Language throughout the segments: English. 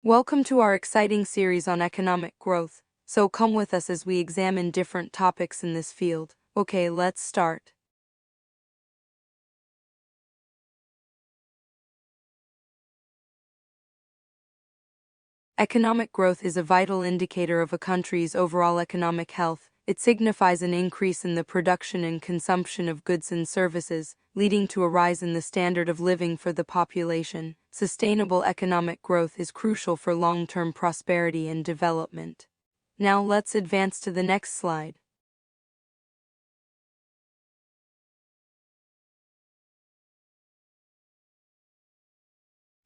Welcome to our exciting series on economic growth. So come with us as we examine different topics in this field. Okay, let's start. Economic growth is a vital indicator of a country's overall economic health. It signifies an increase in the production and consumption of goods and services, leading to a rise in the standard of living for the population. Sustainable economic growth is crucial for long-term prosperity and development. Now let's advance to the next slide.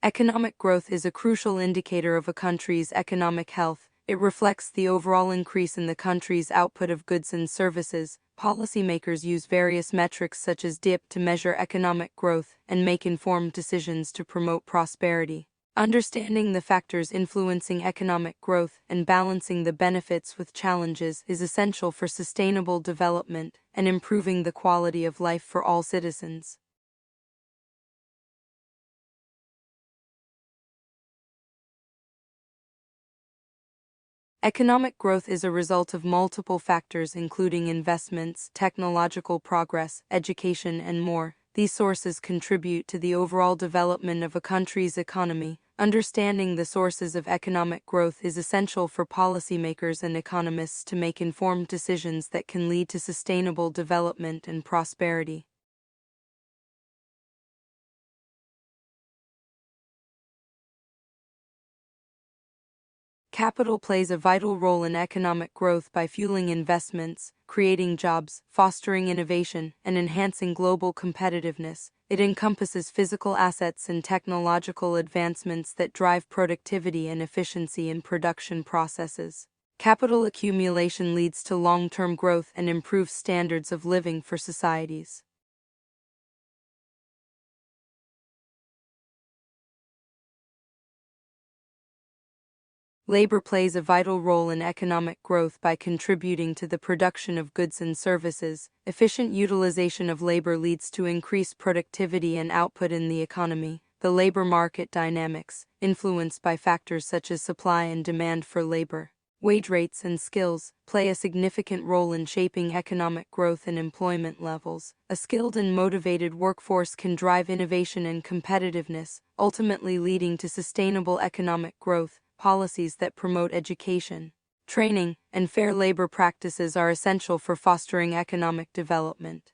Economic growth is a crucial indicator of a country's economic health. It reflects the overall increase in the country's output of goods and services. Policymakers use various metrics such as DIP to measure economic growth and make informed decisions to promote prosperity. Understanding the factors influencing economic growth and balancing the benefits with challenges is essential for sustainable development and improving the quality of life for all citizens. Economic growth is a result of multiple factors including investments, technological progress, education, and more. These sources contribute to the overall development of a country's economy. Understanding the sources of economic growth is essential for policymakers and economists to make informed decisions that can lead to sustainable development and prosperity. Capital plays a vital role in economic growth by fueling investments, creating jobs, fostering innovation, and enhancing global competitiveness. It encompasses physical assets and technological advancements that drive productivity and efficiency in production processes. Capital accumulation leads to long-term growth and improves standards of living for societies. Labor plays a vital role in economic growth by contributing to the production of goods and services. Efficient utilization of labor leads to increased productivity and output in the economy. The labor market dynamics, influenced by factors such as supply and demand for labor, wage rates, and skills, play a significant role in shaping economic growth and employment levels. A skilled and motivated workforce can drive innovation and competitiveness, ultimately leading to sustainable economic growth. Policies that promote education, training, and fair labor practices are essential for fostering economic development.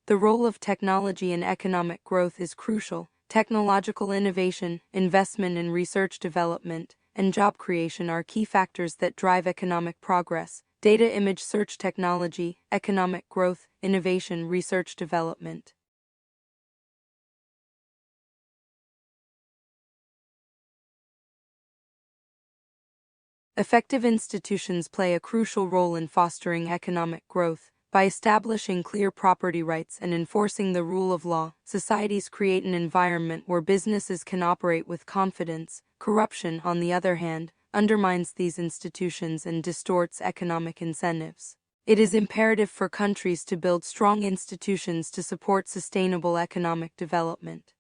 The role of technology in economic growth is crucial. Technological innovation, investment in research development, and job creation are key factors that drive economic progress. Data image search technology, economic growth, innovation, research development. Effective institutions play a crucial role in fostering economic growth. By establishing clear property rights and enforcing the rule of law, societies create an environment where businesses can operate with confidence. Corruption, on the other hand, undermines these institutions and distorts economic incentives. It is imperative for countries to build strong institutions to support sustainable economic development.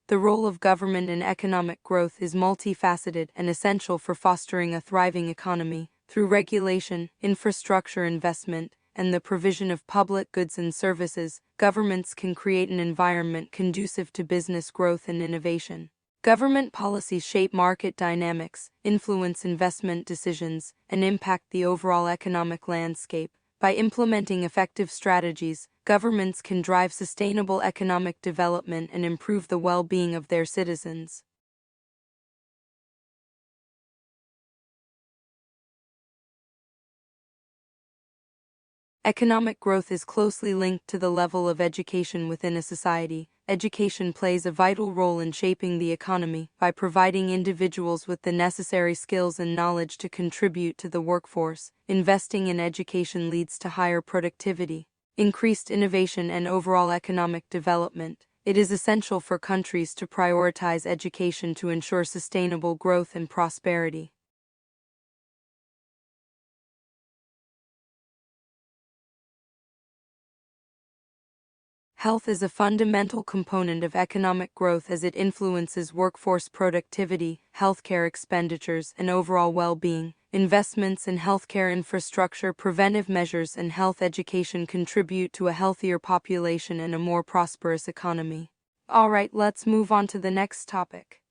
The role of government in economic growth is multifaceted and essential for fostering a thriving economy. Through regulation, infrastructure investment, and the provision of public goods and services, governments can create an environment conducive to business growth and innovation. Government policies shape market dynamics, influence investment decisions, and impact the overall economic landscape. By implementing effective strategies, governments can drive sustainable economic development and improve the well-being of their citizens. Economic growth is closely linked to the level of education within a society. Education plays a vital role in shaping the economy by providing individuals with the necessary skills and knowledge to contribute to the workforce. Investing in education leads to higher productivity, increased innovation, and overall economic development. It is essential for countries to prioritize education to ensure sustainable growth and prosperity. Health is a fundamental component of economic growth as it influences workforce productivity, healthcare expenditures, and overall well-being. Investments in healthcare infrastructure, preventive measures, and health education contribute to a healthier population and a more prosperous economy. Alright, let's move on to the next topic.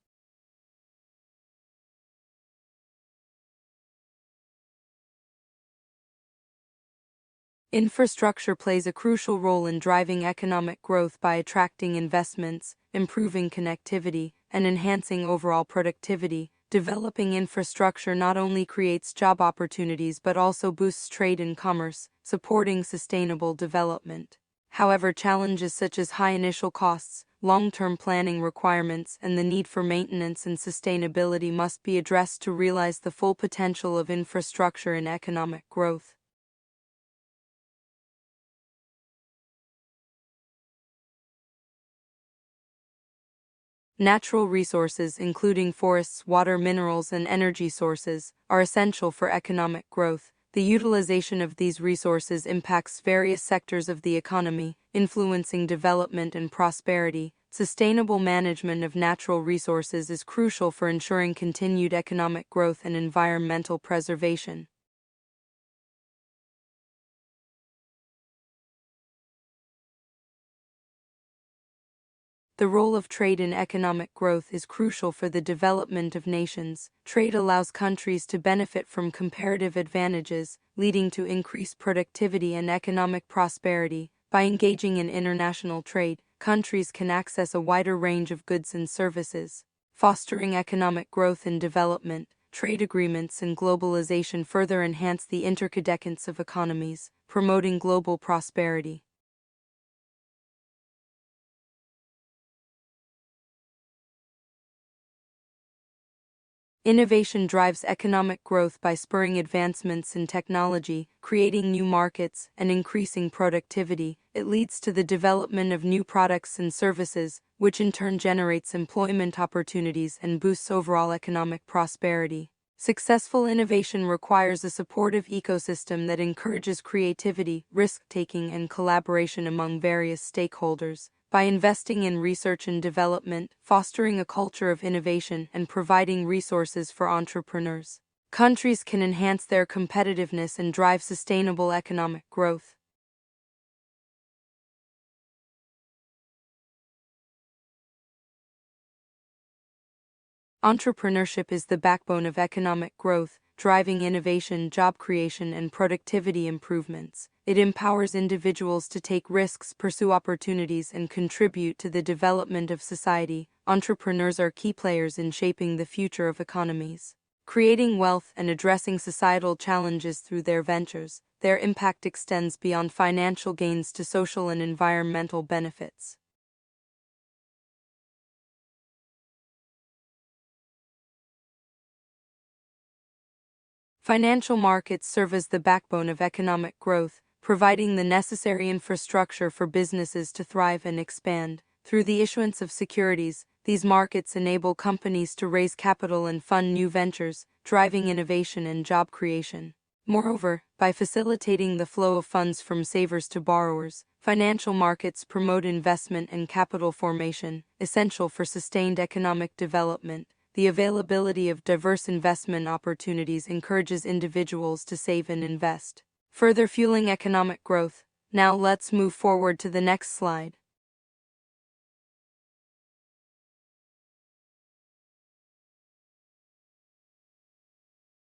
Infrastructure plays a crucial role in driving economic growth by attracting investments, improving connectivity, and enhancing overall productivity. Developing infrastructure not only creates job opportunities but also boosts trade and commerce, supporting sustainable development. However, challenges such as high initial costs, long-term planning requirements, and the need for maintenance and sustainability must be addressed to realize the full potential of infrastructure in economic growth. Natural resources, including forests, water, minerals, and energy sources, are essential for economic growth. The utilization of these resources impacts various sectors of the economy, influencing development and prosperity. Sustainable management of natural resources is crucial for ensuring continued economic growth and environmental preservation. The role of trade in economic growth is crucial for the development of nations. Trade allows countries to benefit from comparative advantages, leading to increased productivity and economic prosperity. By engaging in international trade, countries can access a wider range of goods and services, fostering economic growth and development. Trade agreements and globalization further enhance the interdependence of economies, promoting global prosperity. Innovation drives economic growth by spurring advancements in technology, creating new markets, and increasing productivity. It leads to the development of new products and services, which in turn generates employment opportunities and boosts overall economic prosperity. Successful innovation requires a supportive ecosystem that encourages creativity, risk-taking, and collaboration among various stakeholders. By investing in research and development, fostering a culture of innovation, and providing resources for entrepreneurs, countries can enhance their competitiveness and drive sustainable economic growth. Entrepreneurship is the backbone of economic growth, driving innovation, job creation, and productivity improvements. It empowers individuals to take risks, pursue opportunities, and contribute to the development of society. Entrepreneurs are key players in shaping the future of economies, creating wealth and addressing societal challenges through their ventures. Their impact extends beyond financial gains to social and environmental benefits. Financial markets serve as the backbone of economic growth, providing the necessary infrastructure for businesses to thrive and expand. Through the issuance of securities, these markets enable companies to raise capital and fund new ventures, driving innovation and job creation. Moreover, by facilitating the flow of funds from savers to borrowers, financial markets promote investment and capital formation, essential for sustained economic development. The availability of diverse investment opportunities encourages individuals to save and invest, further fueling economic growth. Now let's move forward to the next slide.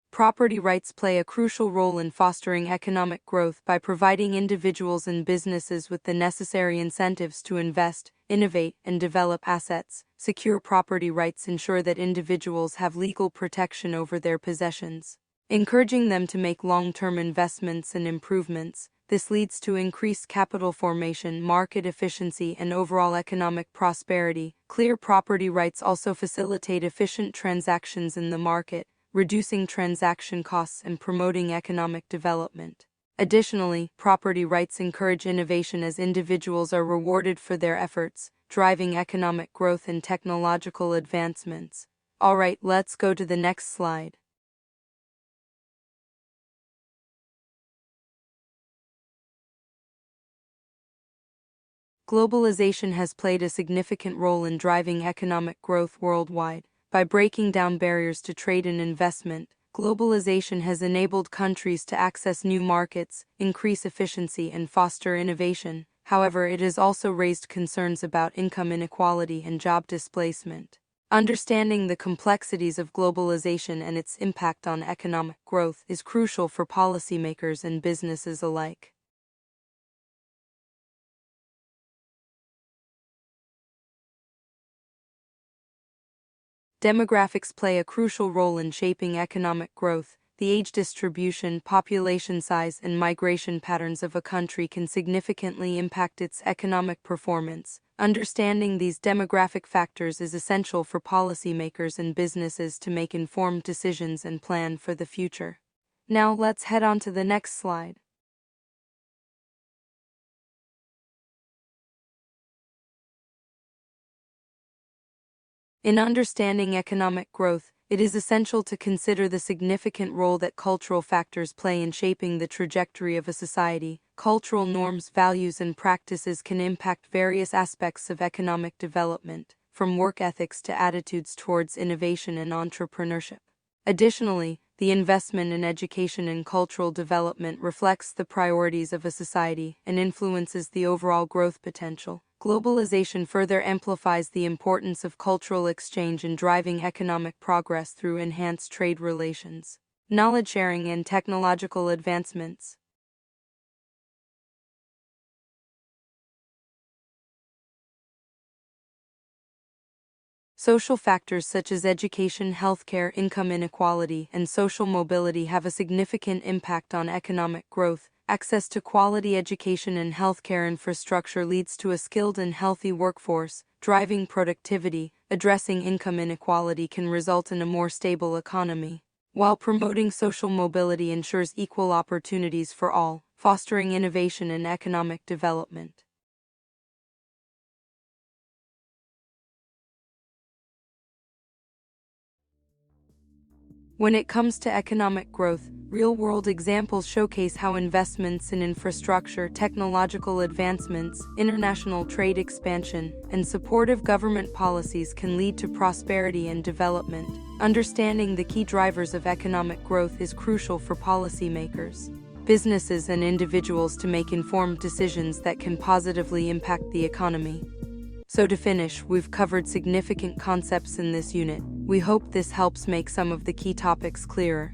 Property rights play a crucial role in fostering economic growth by providing individuals and businesses with the necessary incentives to invest, innovate, and develop assets. Secure property rights ensure that individuals have legal protection over their possessions, encouraging them to make long-term investments and improvements. This leads to increased capital formation, market efficiency, and overall economic prosperity. Clear property rights also facilitate efficient transactions in the market, reducing transaction costs and promoting economic development. Additionally, property rights encourage innovation as individuals are rewarded for their efforts, driving economic growth and technological advancements. Alright, let's go to the next slide. Globalization has played a significant role in driving economic growth worldwide. By breaking down barriers to trade and investment, globalization has enabled countries to access new markets, increase efficiency, and foster innovation. However, it has also raised concerns about income inequality and job displacement. Understanding the complexities of globalization and its impact on economic growth is crucial for policymakers and businesses alike. Demographics play a crucial role in shaping economic growth. The age distribution, population size, and migration patterns of a country can significantly impact its economic performance. Understanding these demographic factors is essential for policymakers and businesses to make informed decisions and plan for the future. Now let's head on to the next slide. In understanding economic growth, it is essential to consider the significant role that cultural factors play in shaping the trajectory of a society. Cultural norms, values, and practices can impact various aspects of economic development, from work ethics to attitudes towards innovation and entrepreneurship. Additionally, the investment in education and cultural development reflects the priorities of a society and influences the overall growth potential. Globalization further amplifies the importance of cultural exchange in driving economic progress through enhanced trade relations, knowledge sharing, and technological advancements. Social factors such as education, healthcare, income inequality, and social mobility have a significant impact on economic growth. Access to quality education and healthcare infrastructure leads to a skilled and healthy workforce, driving productivity. Addressing income inequality can result in a more stable economy, while promoting social mobility ensures equal opportunities for all, fostering innovation and economic development. When it comes to economic growth, real-world examples showcase how investments in infrastructure, technological advancements, international trade expansion, and supportive government policies can lead to prosperity and development. Understanding the key drivers of economic growth is crucial for policymakers, businesses, and individuals to make informed decisions that can positively impact the economy. So to finish, we've covered significant concepts in this unit. We hope this helps make some of the key topics clearer.